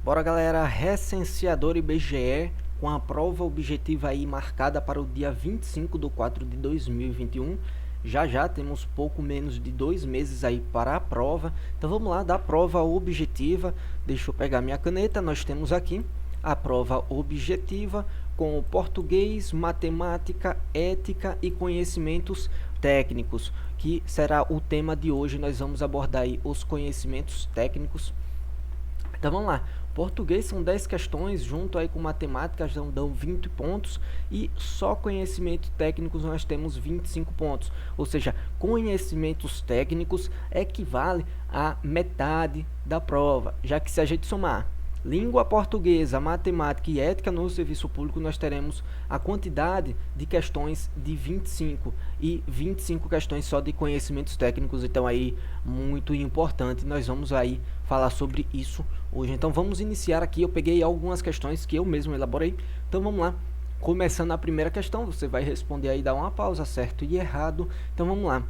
Bora, galera, recenseador IBGE com a prova objetiva aí marcada para o dia 25/4/2021. Já temos pouco menos de 2 meses aí para a prova. Então vamos lá, da prova objetiva. Deixa eu pegar minha caneta. Nós temos aqui a prova objetiva com português, matemática, ética e conhecimentos técnicos, que será o tema de hoje. Nós vamos abordar aí os conhecimentos técnicos. Então vamos lá, português são 10 questões, junto aí com matemática dão 20 pontos, e só conhecimentos técnicos nós temos 25 pontos, ou seja, conhecimentos técnicos equivale a metade da prova, já que se a gente somar língua portuguesa, matemática e ética no serviço público, nós teremos a quantidade de questões de 25 e 25 questões só de conhecimentos técnicos. Então aí, muito importante, nós vamos aí falar sobre isso hoje. Então vamos iniciar aqui. Eu peguei algumas questões que eu mesmo elaborei. Então vamos lá. Começando a primeira questão, você vai responder aí, dar uma pausa, certo e errado. Então vamos lá.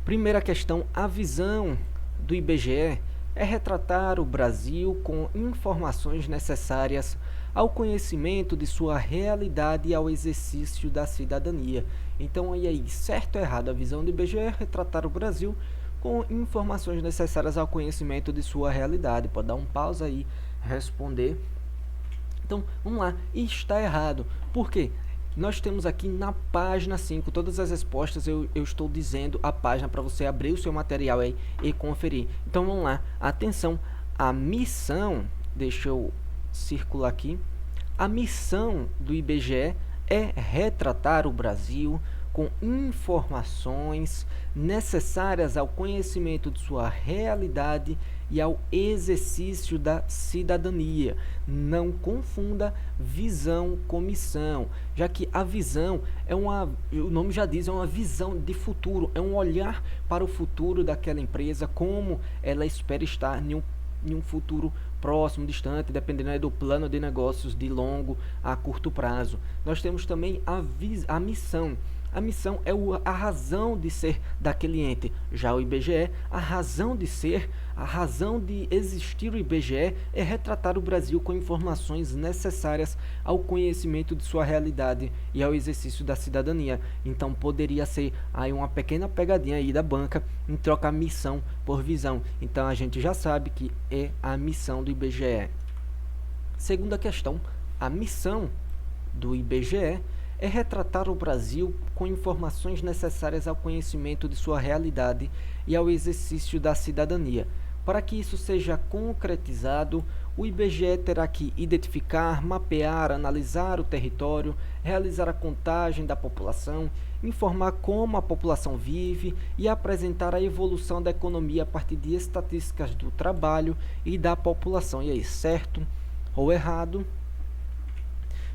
Primeira questão, a visão do IBGE é retratar o Brasil com informações necessárias ao conhecimento de sua realidade e ao exercício da cidadania. Então, aí, certo ou errado? A visão do IBGE é retratar o Brasil com informações necessárias ao conhecimento de sua realidade. Pode dar um pausa aí, responder. Então, vamos lá. E está errado. Por quê? Nós temos aqui na página 5, todas as respostas, eu estou dizendo a página para você abrir o seu material aí e conferir. Então vamos lá, atenção, a missão, deixa eu circular aqui, a missão do IBGE é retratar o Brasil com informações necessárias ao conhecimento de sua realidade e ao exercício da cidadania. Não confunda visão com missão, já que a visão é o nome já diz, é uma visão de futuro, é um olhar para o futuro daquela empresa, como ela espera estar em um futuro próximo, distante, dependendo do plano de negócios de longo a curto prazo. Nós temos também a missão. A missão é a razão de ser daquele ente. Já o IBGE, a razão de ser, a razão de existir o IBGE é retratar o Brasil com informações necessárias ao conhecimento de sua realidade e ao exercício da cidadania. Então poderia ser aí uma pequena pegadinha aí da banca em trocar missão por visão. Então a gente já sabe que é a missão do IBGE. Segunda questão, a missão do IBGE é retratar o Brasil com informações necessárias ao conhecimento de sua realidade e ao exercício da cidadania. Para que isso seja concretizado, o IBGE terá que identificar, mapear, analisar o território, realizar a contagem da população, informar como a população vive e apresentar a evolução da economia a partir de estatísticas do trabalho e da população. E aí, certo ou errado?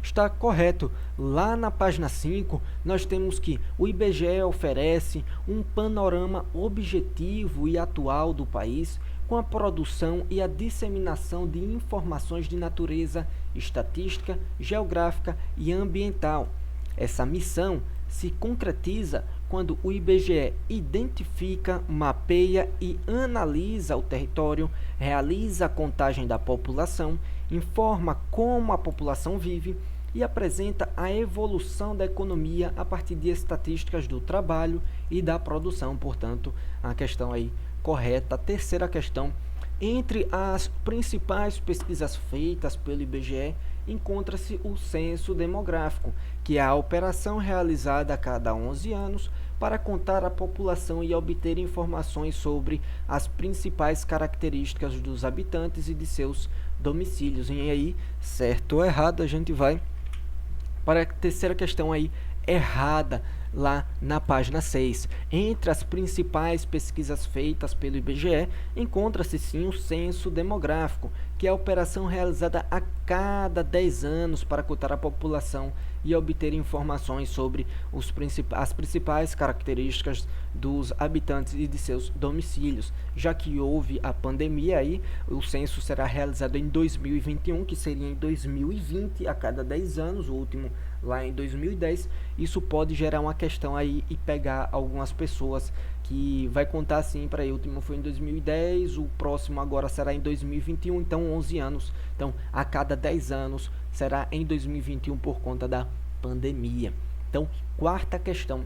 Está correto. Lá na página 5, nós temos que o IBGE oferece um panorama objetivo e atual do país com a produção e a disseminação de informações de natureza estatística, geográfica e ambiental. Essa missão se concretiza quando o IBGE identifica, mapeia e analisa o território, realiza a contagem da população, informa como a população vive e apresenta a evolução da economia a partir de estatísticas do trabalho e da produção. Portanto, a questão aí correta. A terceira questão, entre as principais pesquisas feitas pelo IBGE, encontra-se o censo demográfico, que é a operação realizada a cada 11 anos para contar a população e obter informações sobre as principais características dos habitantes e de seus domicílios. E aí, certo ou errado, a gente vai para a terceira questão aí, errada, lá na página 6. Entre as principais pesquisas feitas pelo IBGE, encontra-se sim o censo demográfico, que é a operação realizada a cada 10 anos para contar a população e obter informações sobre as principais características dos habitantes e de seus domicílios. Já que houve a pandemia aí, o censo será realizado em 2021, que seria em 2020, a cada 10 anos, o último lá em 2010. Isso pode gerar uma questão aí e pegar algumas pessoas que vai contar assim para aí. O último foi em 2010, o próximo agora será em 2021, então 11 anos. Então, a cada 10 anos será em 2021 por conta da pandemia. Então, quarta questão.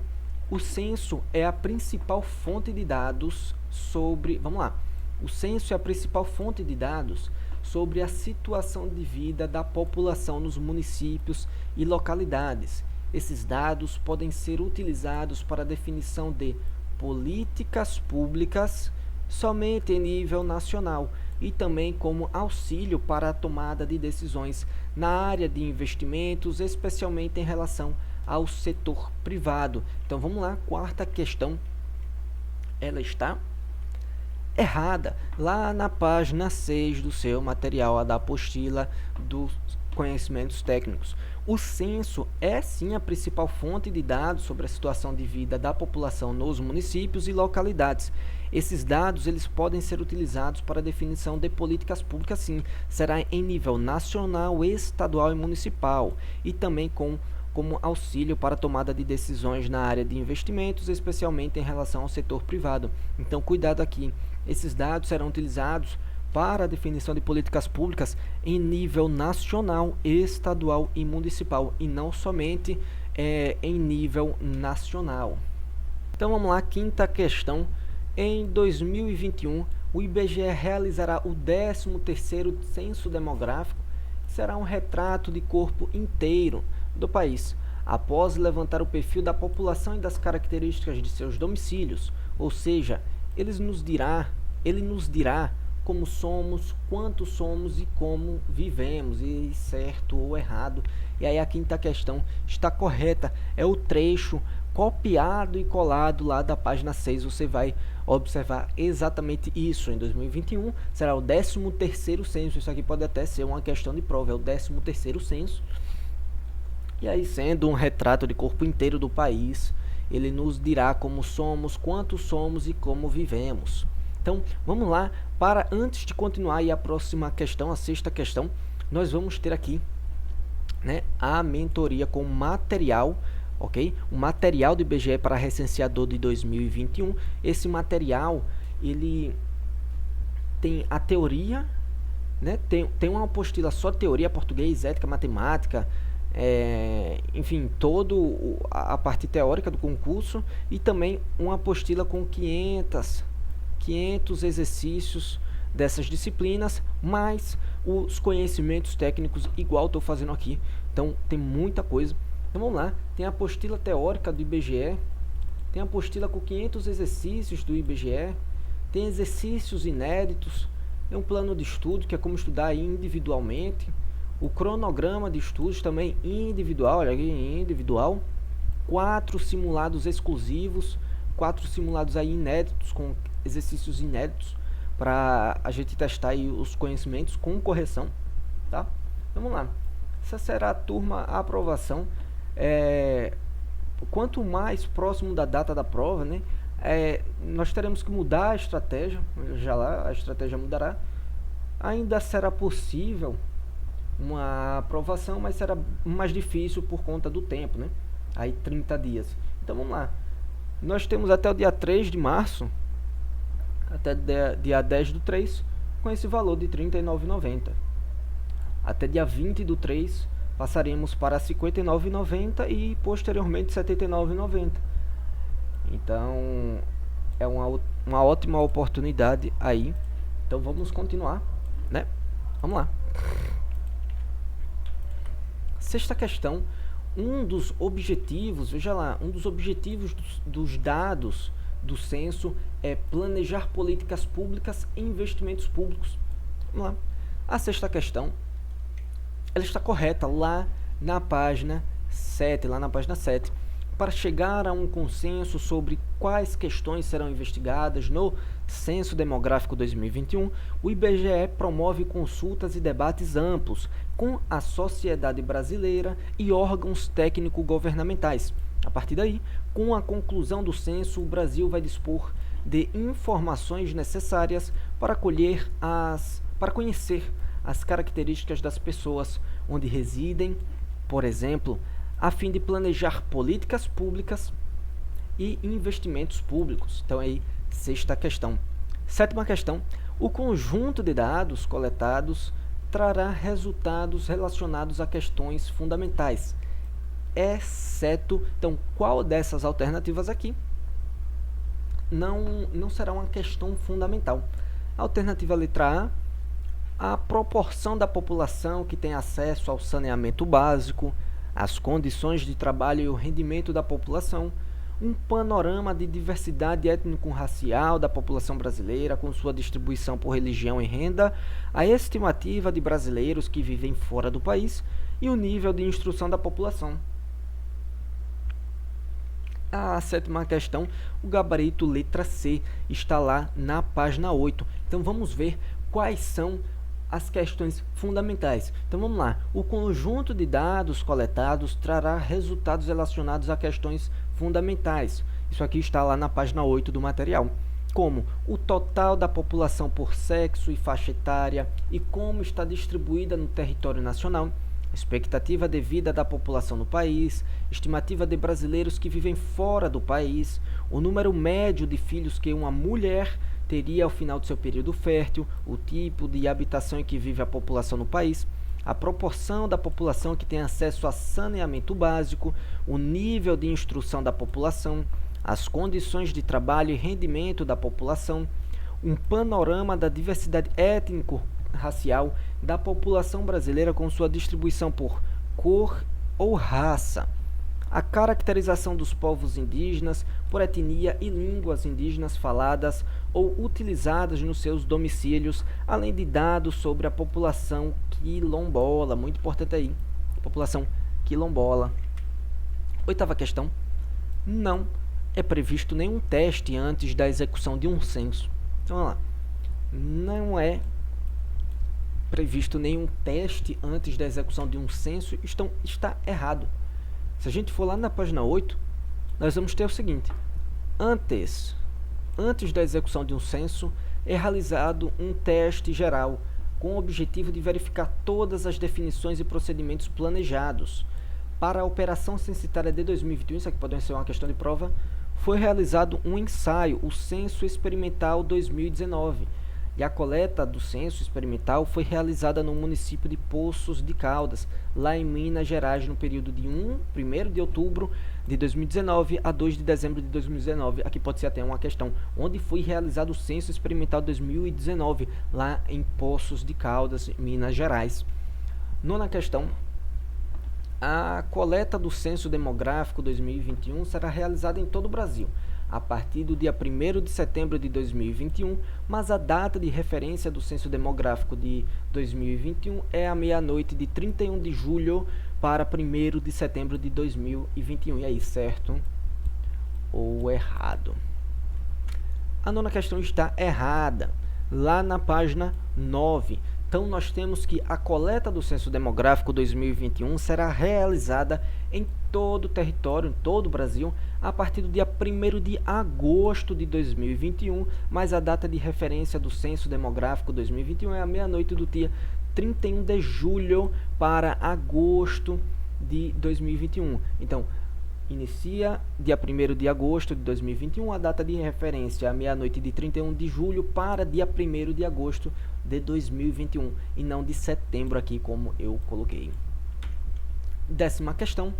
O censo é a principal fonte de dados sobre... Vamos lá. O censo é a principal fonte de dados sobre a situação de vida da população nos municípios e localidades. Esses dados podem ser utilizados para a definição de políticas públicas somente em nível nacional e também como auxílio para a tomada de decisões na área de investimentos, especialmente em relação ao setor privado. Então vamos lá, quarta questão, ela está errada. Lá na página 6 do seu material, da apostila dos conhecimentos técnicos. O censo é sim a principal fonte de dados sobre a situação de vida da população nos municípios e localidades. Esses dados eles podem ser utilizados para a definição de políticas públicas, sim. Será em nível nacional, estadual e municipal, e também como auxílio para a tomada de decisões na área de investimentos, especialmente em relação ao setor privado. Então, cuidado aqui. Esses dados serão utilizados para a definição de políticas públicas em nível nacional, estadual e municipal, e não somente em nível nacional. Então vamos lá, quinta questão. Em 2021, o IBGE realizará o 13º Censo Demográfico, que será um retrato de corpo inteiro do país, após levantar o perfil da população e das características de seus domicílios, ou seja, ele nos dirá como somos, quanto somos e como vivemos, e certo ou errado. E aí a quinta questão está correta, é o trecho copiado e colado lá da página 6, você vai observar exatamente isso. Em 2021 será o 13º censo, isso aqui pode até ser uma questão de prova, é o 13º censo. E aí, sendo um retrato de corpo inteiro do país, ele nos dirá como somos, quanto somos e como vivemos. Então, vamos lá, antes de continuar aí a próxima questão, a sexta questão, nós vamos ter aqui, né, a mentoria com material, ok? O material do IBGE para recenseador de 2021. Esse material, ele tem a teoria, né? Tem uma apostila só teoria, português, ética, matemática, enfim, toda a parte teórica do concurso, e também uma apostila com 500 exercícios dessas disciplinas, mais os conhecimentos técnicos, igual estou fazendo aqui. Então, tem muita coisa. Então, vamos lá. Tem a apostila teórica do IBGE, tem a apostila com 500 exercícios do IBGE, tem exercícios inéditos, tem um plano de estudo, que é como estudar individualmente, o cronograma de estudos também individual, olha aqui, individual, 4 simulados exclusivos, 4 simulados aí inéditos, com exercícios inéditos, para a gente testar aí os conhecimentos com correção, tá? Vamos lá. Essa será a turma a aprovação. Quanto mais próximo da data da prova, né, nós teremos que mudar a estratégia. Já lá a estratégia mudará. Ainda será possível uma aprovação, mas será mais difícil por conta do tempo, né? Aí 30 dias. Então vamos lá. Nós temos até o dia 3 de março, até dia 10/3, com esse valor de R$ 39,90. Até dia 20/3, passaremos para R$ 59,90 e posteriormente R$ 79,90. Então, é uma ótima oportunidade aí. Então, vamos continuar, né? Vamos lá. Sexta questão. Um dos objetivos, veja lá, um dos objetivos dos dados do censo é planejar políticas públicas e investimentos públicos. Vamos lá. A sexta questão, ela está correta lá na página 7, Para chegar a um consenso sobre quais questões serão investigadas no Censo Demográfico 2021, o IBGE promove consultas e debates amplos com a sociedade brasileira e órgãos técnico-governamentais. A partir daí, com a conclusão do censo, o Brasil vai dispor de informações necessárias para conhecer as características das pessoas onde residem, por exemplo, a fim de planejar políticas públicas e investimentos públicos. Então aí, sexta questão. Sétima questão. O conjunto de dados coletados trará resultados relacionados a questões fundamentais, exceto, então, qual dessas alternativas aqui não será uma questão fundamental? Alternativa letra A proporção da população que tem acesso ao saneamento básico, as condições de trabalho e o rendimento da população, um panorama de diversidade étnico-racial da população brasileira com sua distribuição por religião e renda, a estimativa de brasileiros que vivem fora do país e o nível de instrução da população. A sétima questão, o gabarito letra C, está lá na página 8. Então, vamos ver quais são as questões fundamentais. Então, vamos lá. O conjunto de dados coletados trará resultados relacionados a questões fundamentais. Isso aqui está lá na página 8 do material. Como o total da população por sexo e faixa etária e como está distribuída no território nacional, expectativa de vida da população no país, estimativa de brasileiros que vivem fora do país, o número médio de filhos que uma mulher teria ao final do seu período fértil, o tipo de habitação em que vive a população no país, a proporção da população que tem acesso a saneamento básico, o nível de instrução da população, as condições de trabalho e rendimento da população, um panorama da diversidade étnico-racial da população brasileira com sua distribuição por cor ou raça, a caracterização dos povos indígenas por etnia e línguas indígenas faladas ou utilizadas nos seus domicílios, além de dados sobre a população quilombola, muito importante aí, população quilombola. Oitava questão, não é previsto nenhum teste antes da execução de um censo. Então, vamos lá, não é previsto nenhum teste antes da execução de um censo, está errado. Se a gente for lá na página 8, nós vamos ter o seguinte, antes da execução de um censo, é realizado um teste geral, com o objetivo de verificar todas as definições e procedimentos planejados. Para a operação censitária de 2021, isso aqui pode ser uma questão de prova, foi realizado um ensaio, o Censo Experimental 2019, e a coleta do censo experimental foi realizada no município de Poços de Caldas, lá em Minas Gerais, no período de 1º de outubro de 2019 a 2 de dezembro de 2019. Aqui pode ser até uma questão, onde foi realizado o censo experimental 2019, lá em Poços de Caldas, Minas Gerais. Nona questão, a coleta do censo demográfico 2021 será realizada em todo o Brasil, a partir do dia 1º de setembro de 2021, mas a data de referência do censo demográfico de 2021 é a meia-noite de 31 de julho para 1º de setembro de 2021. E aí, certo ou errado? A nona questão está errada, lá na página 9. Então, nós temos que a coleta do Censo Demográfico 2021 será realizada em todo o território, em todo o Brasil, a partir do dia 1º de agosto de 2021, mas a data de referência do Censo Demográfico 2021 é a meia-noite do dia 31 de julho para agosto de 2021. Então, inicia dia 1º de agosto de 2021, a data de referência é a meia-noite de 31 de julho para dia 1º de agosto de 2021, e não de setembro aqui, como eu coloquei. Décima questão,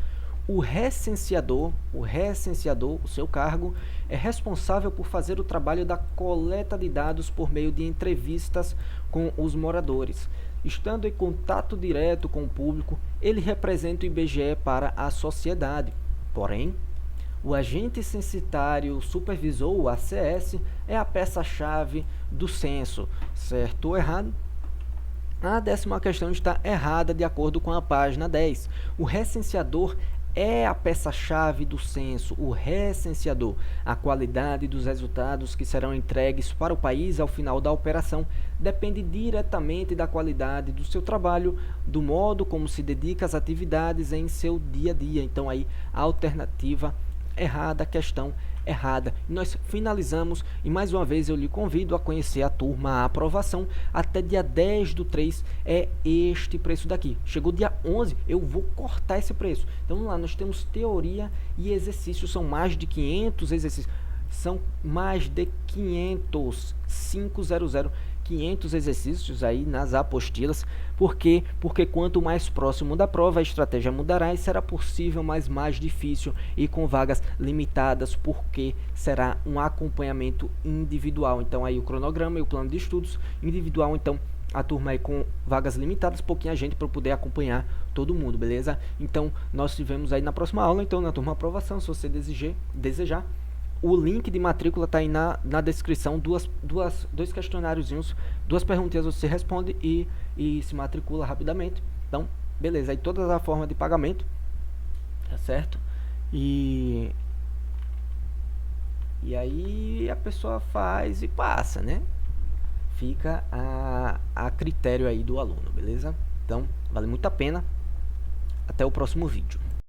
o recenseador, o seu cargo, é responsável por fazer o trabalho da coleta de dados por meio de entrevistas com os moradores. Estando em contato direto com o público, ele representa o IBGE para a sociedade. Porém, o agente censitário supervisor, o ACS, é a peça-chave do censo. Certo ou errado? A décima questão está errada de acordo com a página 10. O recenseador é a peça-chave do censo, o recenseador. A qualidade dos resultados que serão entregues para o país ao final da operação depende diretamente da qualidade do seu trabalho, do modo como se dedica às atividades em seu dia a dia. Então, aí, a alternativa errada, a questão errada. E nós finalizamos, e mais uma vez eu lhe convido a conhecer a turma aprovação. Até dia 10/3 é este preço daqui. Chegou dia 11, eu vou cortar esse preço. Então vamos lá, nós temos teoria e exercícios, são mais de 500 exercícios. São mais de 500 exercícios aí nas apostilas. Por quê? Porque quanto mais próximo da prova, a estratégia mudará e será possível, mas mais difícil e com vagas limitadas, porque será um acompanhamento individual. Então aí o cronograma e o plano de estudos individual, então a turma aí com vagas limitadas, pouquinha gente para poder acompanhar todo mundo, beleza? Então nós tivemos aí na próxima aula, então na turma aprovação, se você desejar, o link de matrícula está aí na descrição, dois questionáriozinhos, 2 perguntinhas você responde e se matricula rapidamente. Então, beleza, aí toda a forma de pagamento, tá certo? E aí a pessoa faz e passa, né? Fica a critério aí do aluno, beleza? Então, vale muito a pena. Até o próximo vídeo.